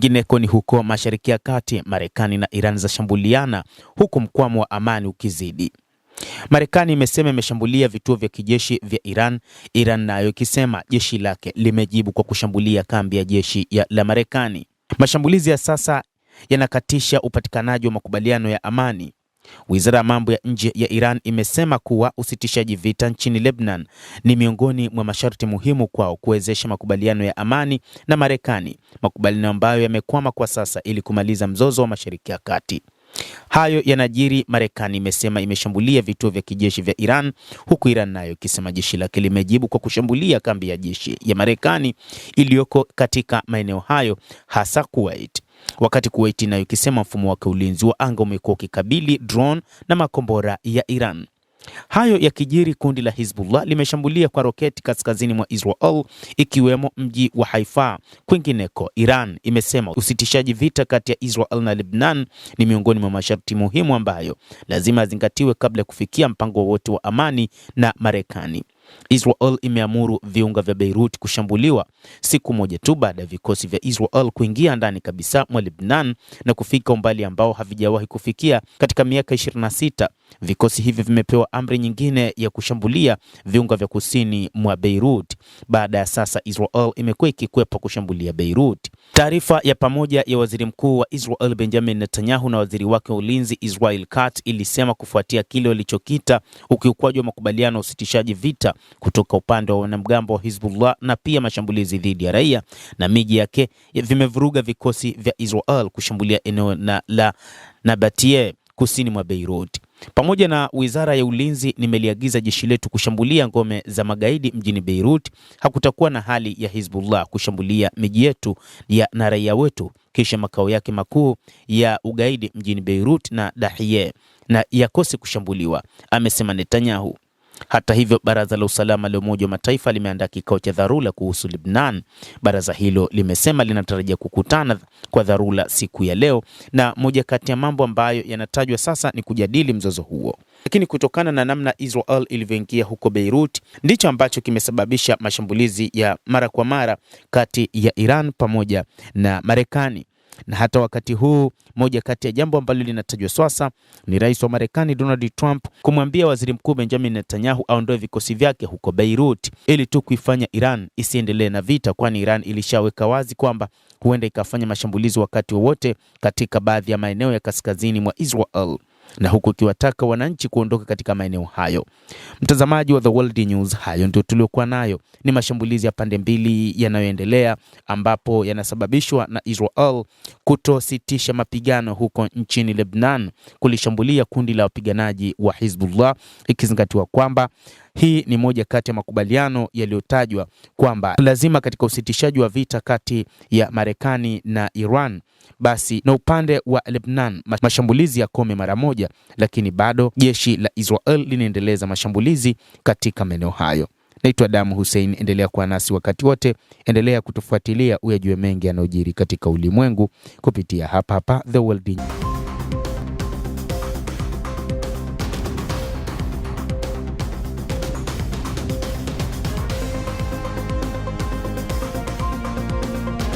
Kwingineko ni huko Mashariki ya Kati, Marekani na Iran zashambuliana huku mkwamo wa amani ukizidi. Marekani imesema imeshambulia vituo vya kijeshi vya Iran nayo ikisema jeshi lake limejibu kwa kushambulia kambi ya jeshi la Marekani. Mashambulizi ya sasa yanakatisha upatikanaji wa makubaliano ya amani. Wizara ya mambo ya nje ya Iran imesema kuwa usitishaji vita nchini Lebanon ni miongoni mwa masharti muhimu kwao kuwezesha makubaliano ya amani na Marekani, makubaliano ambayo yamekwama kwa sasa ili kumaliza mzozo wa Mashariki ya Kati. Hayo yanajiri, Marekani imesema imeshambulia vituo vya kijeshi vya Iran, huku Iran nayo ikisema jeshi lake limejibu kwa kushambulia kambi ya jeshi ya Marekani iliyoko katika maeneo hayo, hasa Kuwait. Wakati Kuwait nayo ikisema mfumo wake ulinzi wa anga umekuwa ukikabili drone na makombora ya Iran. Hayo yakijiri, kundi la Hizbullah limeshambulia kwa roketi kaskazini mwa Israel ikiwemo mji wa Haifa. Kwingineko, Iran imesema usitishaji vita kati ya Israel na Lebanon ni miongoni mwa masharti muhimu ambayo lazima yazingatiwe kabla ya kufikia mpango wowote wa amani na Marekani. Israel imeamuru viunga vya Beirut kushambuliwa siku moja tu baada ya vikosi vya Israel kuingia ndani kabisa mwa Lebanon na kufika umbali ambao havijawahi kufikia katika miaka 26. Vikosi hivi vimepewa amri nyingine ya kushambulia viunga vya kusini mwa Beirut. Baada ya sasa Israel imekuwa ikikwepa kushambulia Beirut. Taarifa ya pamoja ya waziri mkuu wa Israel Benjamin Netanyahu na waziri wake wa ulinzi Israel Katz ilisema kufuatia kile walichokita ukiukwaji wa makubaliano ya usitishaji vita kutoka upande wa wanamgambo wa Hizbullah na pia mashambulizi dhidi ya raia na miji yake vimevuruga vikosi vya Israel kushambulia eneo la Nabatie kusini mwa Beirut. Pamoja na wizara ya ulinzi, nimeliagiza jeshi letu kushambulia ngome za magaidi mjini Beirut. Hakutakuwa na hali ya Hizbullah kushambulia miji yetu na raia wetu kisha makao yake makuu ya ugaidi mjini Beirut na Dahiye na yakose kushambuliwa, amesema Netanyahu. Hata hivyo, Baraza la Usalama la Umoja wa Mataifa limeandaa kikao cha dharura kuhusu Lebanon. Baraza hilo limesema linatarajia kukutana kwa dharura siku ya leo, na moja kati ya mambo ambayo yanatajwa sasa ni kujadili mzozo huo. Lakini kutokana na namna Israel ilivyoingia huko Beirut, ndicho ambacho kimesababisha mashambulizi ya mara kwa mara kati ya Iran pamoja na Marekani. Na hata wakati huu, moja kati ya jambo ambalo linatajwa sasa ni rais wa Marekani Donald Trump kumwambia waziri mkuu Benjamin Netanyahu aondoe vikosi vyake huko Beirut ili tu kuifanya Iran isiendelee na vita, kwani Iran ilishaweka wazi kwamba huenda ikafanya mashambulizi wakati wowote katika baadhi ya maeneo ya kaskazini mwa Israel, na huku ikiwataka wananchi kuondoka katika maeneo hayo. Mtazamaji wa The World News, hayo ndio tuliokuwa nayo. Ni mashambulizi ya pande mbili yanayoendelea ambapo yanasababishwa na Israel kutositisha mapigano huko nchini Lebanon kulishambulia kundi la wapiganaji wa Hizbullah, ikizingatiwa kwamba hii ni moja kati ya makubaliano yaliyotajwa kwamba lazima katika usitishaji wa vita kati ya Marekani na Iran, basi na upande wa Lebanon mashambulizi yakome mara moja, lakini bado jeshi la Israel linaendeleza mashambulizi katika maeneo hayo. Naitwa Damu Hussein, endelea kuwa nasi wakati wote, endelea kutufuatilia uyajue mengi yanayojiri katika ulimwengu kupitia hapa The World News.